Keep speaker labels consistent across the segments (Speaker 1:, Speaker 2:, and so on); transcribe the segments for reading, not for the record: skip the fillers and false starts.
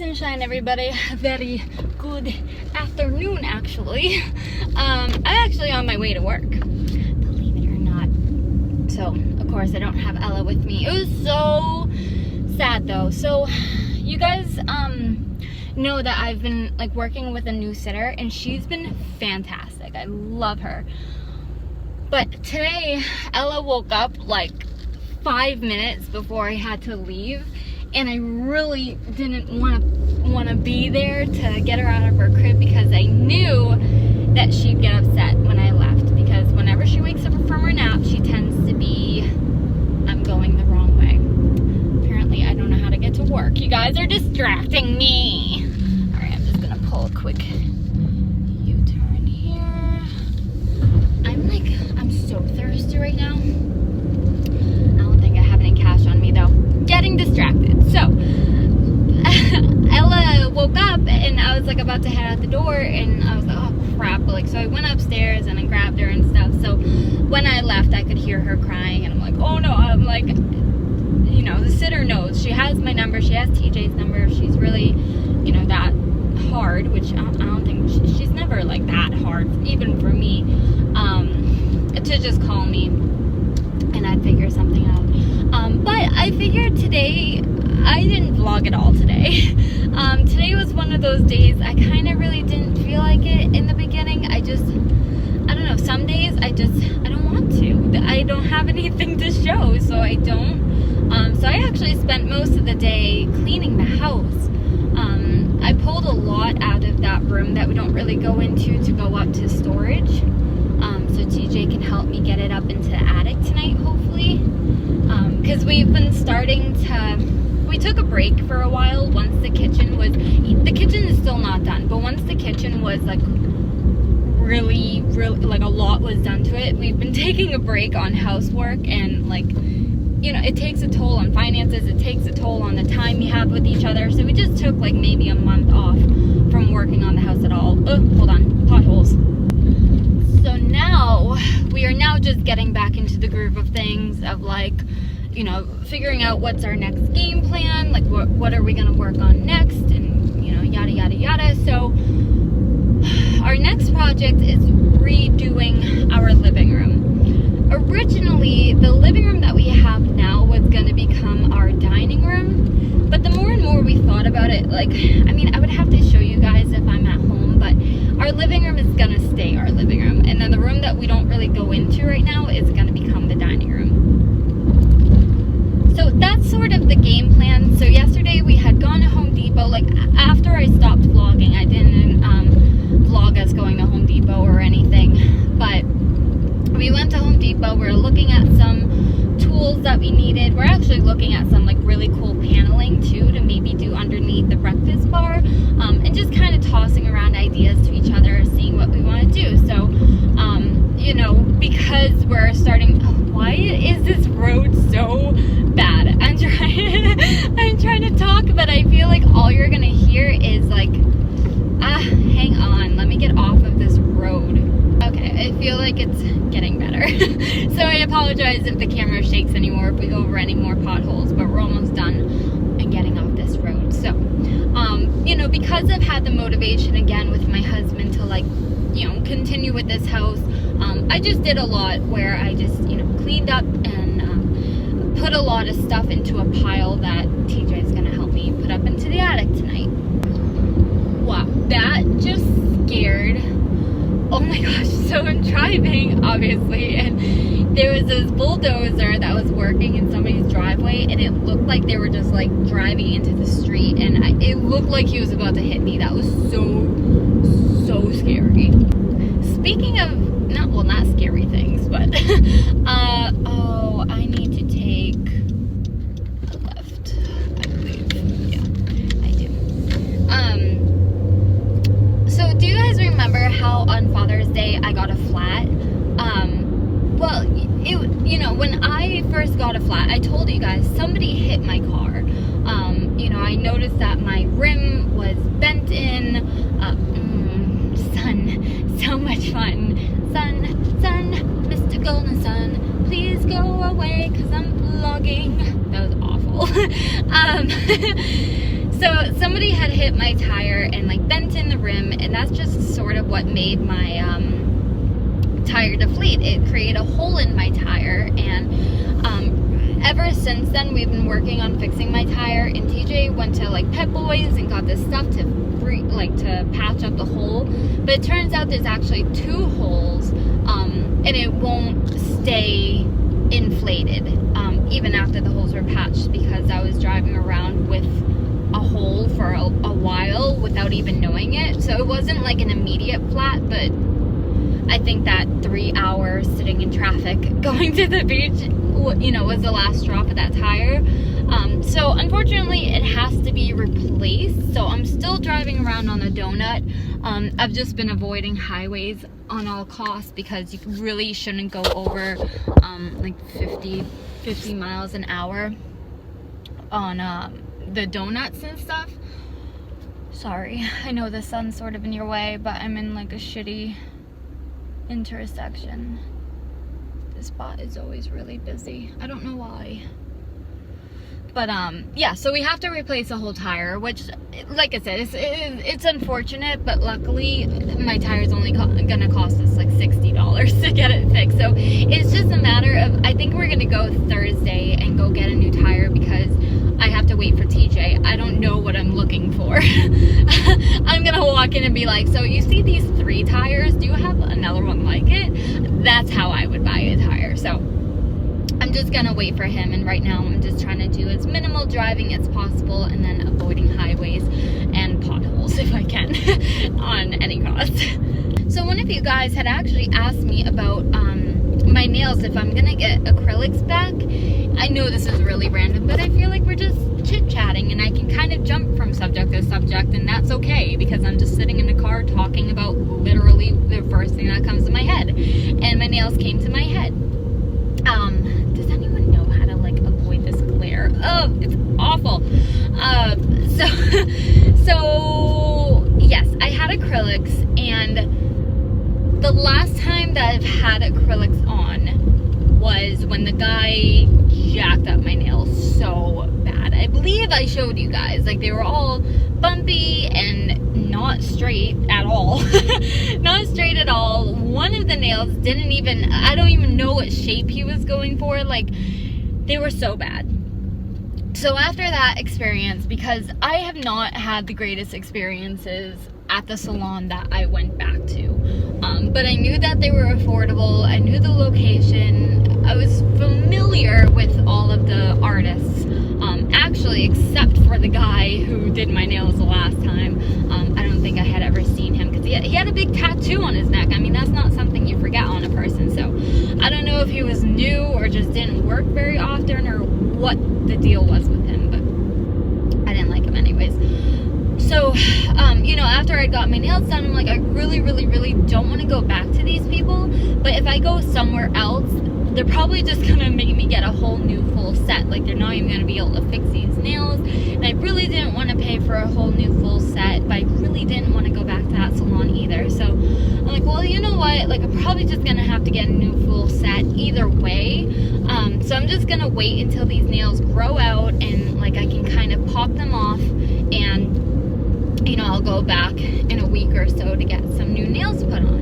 Speaker 1: sunshine, everybody. A very good afternoon, actually. I'm actually on my way to work, believe it or not. So, of course, I don't have Ella with me. It was so sad, though. So, you guys know that I've been like working with a new sitter, and she's been fantastic. I love her. But today, Ella woke up like 5 minutes before I had to leave, and I really didn't want to be there to get her out of her crib because I knew that she'd get upset when I left, because whenever she wakes up from her nap, she tends to be, I'm going the wrong way. Apparently, I don't know how to get to work. You guys are distracting me. All right, I'm just gonna pull a quick U-turn here. I'm so thirsty right now. I don't think I have any cash on me though. Getting distracted. So Ella woke up and I was like about to head out the door, and I was like, oh crap. But so I went upstairs and I grabbed her and stuff. So when I left, I could hear her crying, and I'm like, oh no. I'm like, you know, the sitter knows. She has my number. She has TJ's number. She's really, you know, that hard, which I don't think she's never like that hard, even for me, to just call me and I'd figure something out. But I figured today, I didn't vlog at all today. Today was one of those days I kind of really didn't feel like it in the beginning. I don't know, some days I don't want to. I don't have anything to show, so I don't. So I actually spent most of the day cleaning the house. I pulled a lot out of that room that we don't really go into to go up to storage. So TJ can help me get it up into the attic tonight, hopefully. Because we've been starting to, we took a break for a while once the kitchen is still not done, but once the kitchen was like really, like a lot was done to it, we've been taking a break on housework, and like, you know, it takes a toll on finances, it takes a toll on the time you have with each other, so we just took like maybe a month off from working on the house at all. Oh, hold on, potholes. So now, we are now just getting back into the groove of things, of like, you know, figuring out what's our next game plan, like what are we going to work on next, and, you know, yada, yada, yada. So, our next project is redoing our living room. Originally, the living room that we have now was going to become our dining room, but the more and more we thought about it, like, I mean, I would have to show you guys if I'm at home, but our living room is going to stay our living room, and then the room that we don't really go into right now is going to become the dining room. So that's sort of the game plan. So yesterday we had gone to Home Depot. Like, after I stopped vlogging, I didn't vlog us going to Home Depot or anything, but we went to Home Depot. We were looking at some tools that we needed. We're actually looking at some like really cool paneling too, to maybe do underneath the breakfast bar, and just kind of tossing around ideas to each other, seeing what we want to do. So you know, because we're starting, why is this road so bad? I'm trying to talk, but I feel like all you're gonna hear is like, hang on, let me get off of this road. Okay, I feel like it's getting better. So I apologize if the camera shakes anymore, if we go over any more potholes, but we're almost done and getting off this road. So, you know, because I've had the motivation again with my husband to like, you know, continue with this house, I just did a lot where I just, you know, cleaned up and put a lot of stuff into a pile that TJ is going to help me put up into the attic tonight. Wow, that just scared. Oh my gosh, so I'm driving, obviously, and there was this bulldozer that was working in somebody's driveway, and it looked like they were just like driving into the street, and it looked like he was about to hit me. That was so scary. Speaking of, not scary things, but, oh, I need to take a left, I believe. Yeah, I do. So do you guys remember how on Father's Day I got a flat? Well, you know, when I first got a flat, I told you guys somebody hit my car. You know, I noticed that my rim was bent in. Sun, so much fun. Sun, Mr. Golden Sun, please go away, cause I'm vlogging. That was awful. So somebody had hit hit my tire and like bent in the rim, and that's just sort of what made my tire deflate. It created a hole in my tire, and ever since then we've been working on fixing my tire, and TJ went to like Pep Boys and got this stuff to patch up the hole, but it turns out there's actually 2 holes, and it won't stay inflated even after the holes were patched, because I was driving around with a hole for a while without even knowing it. So it wasn't like an immediate flat, but I think that 3 hours sitting in traffic going to the beach, you know, was the last straw for that tire. So unfortunately it has to be replaced, so I'm still driving around on a donut. I've just been avoiding highways on all costs, because you really shouldn't go over like 50 miles an hour on the donuts and stuff. Sorry, I know the sun's sort of in your way, but I'm in like a shitty intersection. This spot is always really busy. I don't know why. But yeah, so we have to replace the whole tire, which, like I said, it's unfortunate, but luckily my tire's only gonna cost us like $60 to get it fixed. So it's just a matter of, I think we're gonna go Thursday and go get a new tire, because I have to wait for TJ. I don't know what I'm looking for. I'm gonna walk in and be like, so you see these 3 tires? Do you have another one like it? That's how I would buy a tire. So I'm just gonna wait for him, and right now I'm just trying to do as minimal driving as possible, and then avoiding highways and potholes if I can on any cost. So one of you guys had actually asked me about my nails, if I'm gonna get acrylics back. I know this is really random, but I feel like we're just chit-chatting, and I can kind of jump from subject to subject, and that's okay, because I'm just sitting in the car talking about literally the first thing that comes to my head, and my nails came to my head. Does anyone know how to like avoid this glare? Oh, it's awful. So yes, I had acrylics, and the last time that I've had acrylics on was when the guy jacked up my nails so bad. I believe I showed you guys, like they were all bumpy and not straight at all. Not straight at all. One of the nails didn't even, I don't even know what shape he was going for. Like, they were so bad. So after that experience, because I have not had the greatest experiences at the salon that I went back to, but I knew that they were affordable. I knew the location. I was familiar with all of the artists, actually, except for the guy who did my nails the last time. I don't think I had ever seen him, because he had a big tattoo on his neck. I mean, that's not something you forget on a person. So I don't know if he was new or just didn't work very often, or what the deal was with him, but I didn't like him anyways. So, you know, after I got my nails done, I'm like, I really, really, really don't want to go back to these people, but if I go somewhere else, they're probably just gonna make me get a whole new full set. Like, they're not even gonna be able to fix these nails, and I really didn't want to pay for a whole new full set, but I really didn't want to go back to that salon either. So I'm like, well, you know what, like, I'm probably just gonna have to get a new full set either way. So I'm just gonna wait until these nails grow out, and like I can kind of pop them off, and you know, I'll go back in a week or so to get some new nails put on.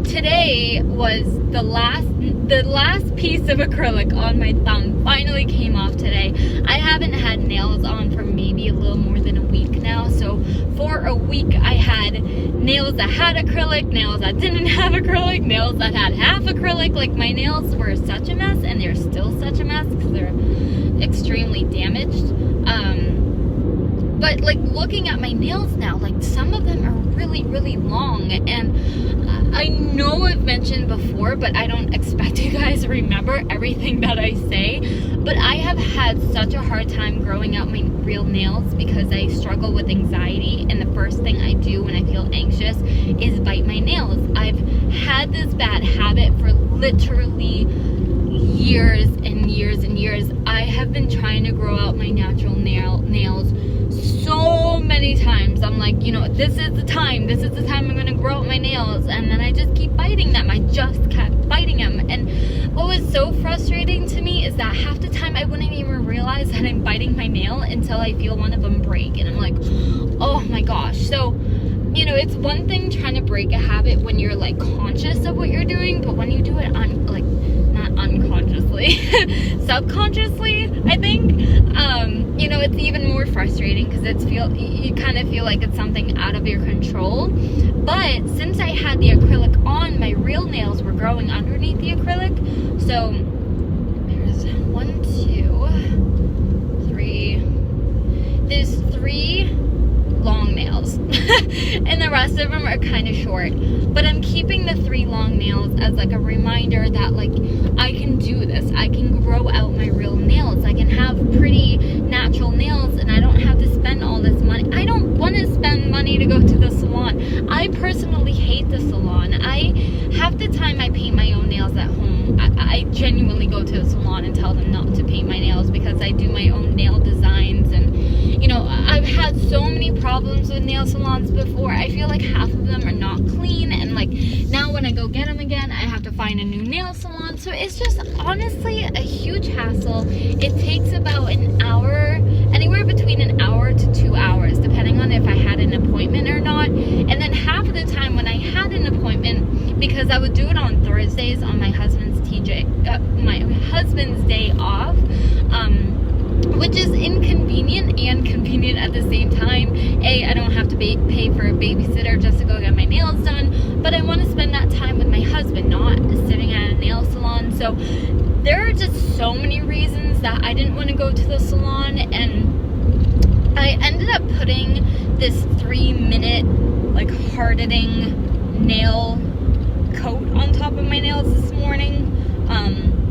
Speaker 1: Today was the last piece of acrylic on my thumb finally came off today. I haven't had nails on for maybe a little more than a week now. So for a week I had nails that had acrylic, nails that didn't have acrylic, nails that had half acrylic. Like, my nails were such a mess, and they're still such a mess because they're extremely damaged. But like, looking at my nails now, like, some of them are really, really long, and I know I've mentioned before, but I don't expect you guys to remember everything that I say, but I have had such a hard time growing out my real nails because I struggle with anxiety, and the first thing I do when I feel anxious is bite my nails. I've had this bad habit for literally years and years and years. I have been trying to grow out my natural nails so many times. I'm like, you know, this is the time I'm gonna grow out my nails, and then I just keep biting them. I just kept biting them, and what was so frustrating to me is that half the time I wouldn't even realize that I'm biting my nail until I feel one of them break, and I'm like, gosh. So, you know, it's one thing trying to break a habit when you're like conscious of what you're doing, but when you do it on like not unconsciously, subconsciously, I think, you know, it's even more frustrating because you kind of feel like it's something out of your control. But since I had the acrylic on, my real nails were growing underneath the acrylic. So there's 1, 2, 3. There's 3 long nails and the rest of them are kind of short, but I'm keeping the 3 long nails as like a reminder that like I can do this. I can grow out my real nails. I can have pretty natural nails and I don't have to spend all this money. I don't want to spend money to go to the salon. I personally hate the salon. Half the time I paint my own nails at home. I genuinely go to the salon and tell them not to paint my nails because I do my own nail designs. And you know, I've had so many problems with nail salons before. I feel like half of them are not clean, and like now when I go get them again, I have to find a new nail salon. So it's just honestly a huge hassle. It takes about an hour, anywhere between an hour to 2 hours, depending on if I had an appointment or not. And then half of the time when I had an appointment, because I would do it on Thursdays on my husband's day off, which is inconvenient and convenient at the same time. I don't have to pay for a babysitter just to go get my nails done, but I want to spend that time with my husband, not sitting at a nail salon. So there are just so many reasons that I didn't want to go to the salon, and I ended up putting this 3-minute like hardening nail coat on top of my nails this morning,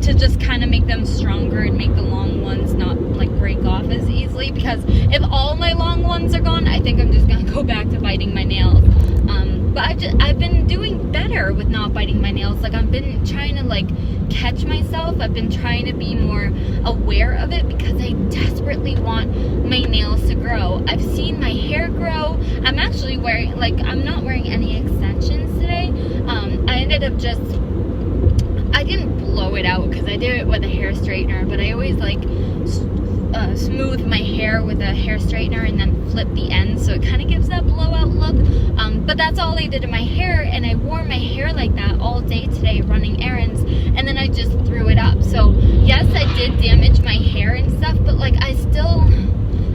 Speaker 1: to just kind of make them stronger and make the long ones not like break off as easily, because if all my long ones are gone, I think I'm just gonna go back to biting my nails. But I've been doing better with not biting my nails. Like I've been trying to like catch myself. I've been trying to be more aware of it because I desperately want my nails to grow. I've seen my hair grow. I'm actually wearing, like, I'm not wearing any extensions today. I ended up just, I didn't blow it out because I did it with a hair straightener, but I always like smooth my hair with a hair straightener and then flip the ends, so it kind of gives that blowout look. But that's all I did to my hair, and I wore my hair like that all day today running errands, and then I just threw it up. So yes, I did damage my hair and stuff, but like I still,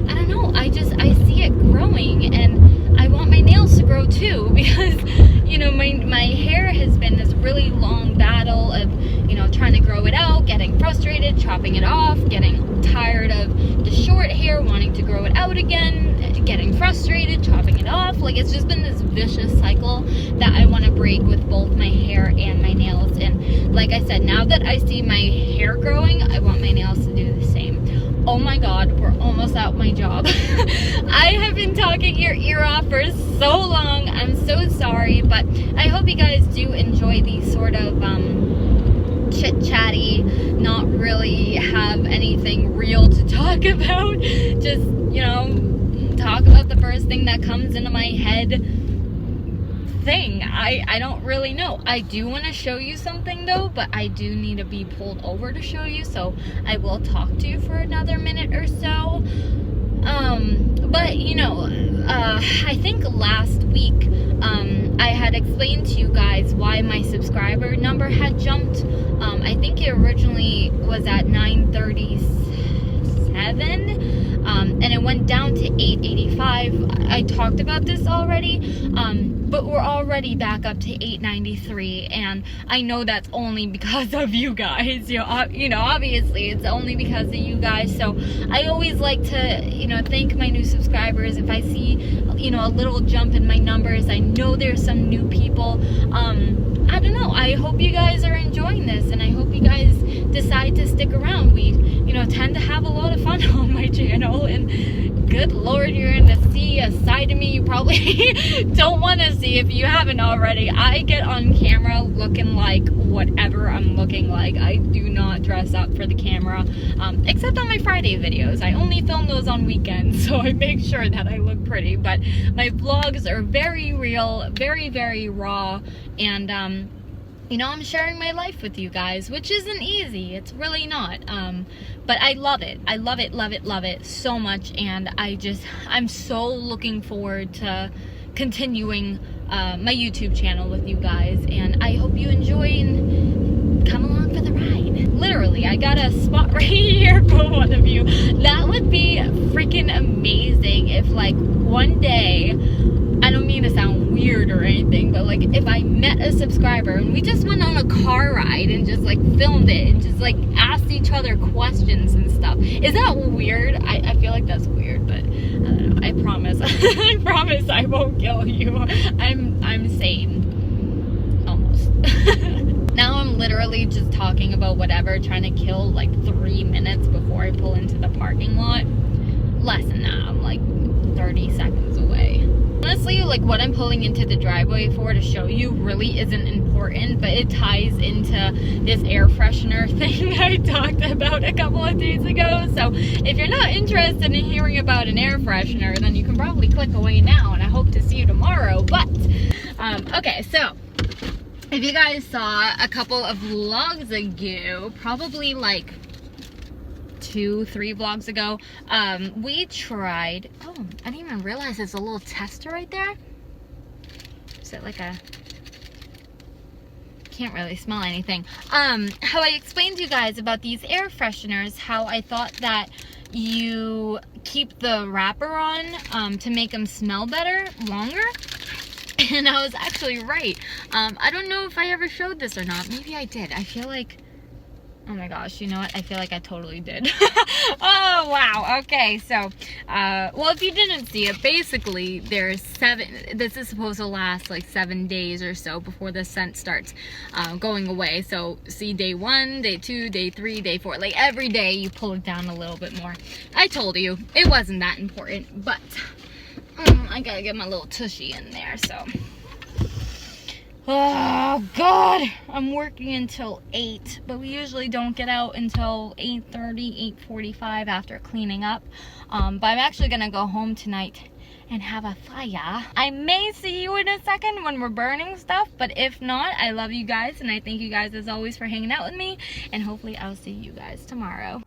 Speaker 1: I don't know, I see it growing, and I want my nails to grow too, because you know, my hair has been this really long battle of, you know, trying to grow it out, getting frustrated, chopping it off, getting tired of the short hair, wanting to grow it out again, getting frustrated, chopping it off. Like, it's just been this vicious cycle that I want to break with both my hair and my nails. And like I said, now that I see my hair growing, I want my nails to do the same. Oh my god, we're almost out my job. I have been talking your ear off for so long. I'm so sorry, but I hope you guys do enjoy these sort of chit-chatty, not really have anything real to talk about. Just, you know, talk about the first thing that comes into my head thing. I don't really know. I do want to show you something though, but I do need to be pulled over to show you, so I will talk to you for another minute or so. But you know, I think last week I had explained to you guys why my subscriber number had jumped. I think it originally was at 937, and it went down to 885. I talked about this already, but we're already back up to 893, and I know that's only because of you guys. You know, obviously it's only because of you guys. So I always like to, you know, thank my new subscribers. If I see, you know, a little jump in my numbers, I know there's some new people. I don't know, I hope you guys are enjoying this, and I hope you guys decide to stick around. We, you know, tend to have a lot of fun on my channel, and good lord, you're going to see a side of me you probably don't want to see if you haven't already. I get on camera looking like whatever I'm looking like. I do not dress up for the camera, except on my Friday videos. I only film those on weekends, so I make sure that I look pretty, but my vlogs are very real, very, very raw, and you know, I'm sharing my life with you guys, which isn't easy. It's really not. But I love it. I love it, love it, love it so much. And I'm so looking forward to continuing my YouTube channel with you guys. And I hope you enjoy and come along for the ride. Literally, I got a spot right here for one of you. That would be freaking amazing if, like, one day, I don't mean to sound weird or anything, but like if I met a subscriber and we just went on a car ride and just like filmed it and just like asked each other questions and stuff. Is that weird? I feel like that's weird, but I don't know. I promise. I promise I won't kill you. I'm sane. Almost. Now I'm literally just talking about whatever, trying to kill like 3 minutes before I pull into the parking lot. Less than that. I'm like 30 seconds away. Honestly, like what I'm pulling into the driveway for to show you really isn't important, but it ties into this air freshener thing I talked about a couple of days ago. So if you're not interested in hearing about an air freshener, then you can probably click away now, and I hope to see you tomorrow. But okay, so if you guys saw a couple of vlogs ago, probably like 2-3 vlogs ago, we tried, oh, I didn't even realize there's a little tester right there. Is it like a, can't really smell anything. How I explained to you guys about these air fresheners, how I thought that you keep the wrapper on to make them smell better, longer. And I was actually right. I don't know if I ever showed this or not. Maybe I did. I feel like, oh my gosh, you know what? I feel like I totally did. Oh, wow. Okay, so, well, if you didn't see it, basically, this is supposed to last like 7 days or so before the scent starts going away. So, see, day 1, day 2, day 3, day 4. Like, every day you pull it down a little bit more. I told you, it wasn't that important, but I gotta get my little tushy in there, so. Oh God, I'm working until 8, but we usually don't get out until 8:30, 8:45 after cleaning up. But I'm actually gonna go home tonight and have a fire. I may see you in a second when we're burning stuff, but if not, I love you guys, and I thank you guys as always for hanging out with me, and hopefully I'll see you guys tomorrow.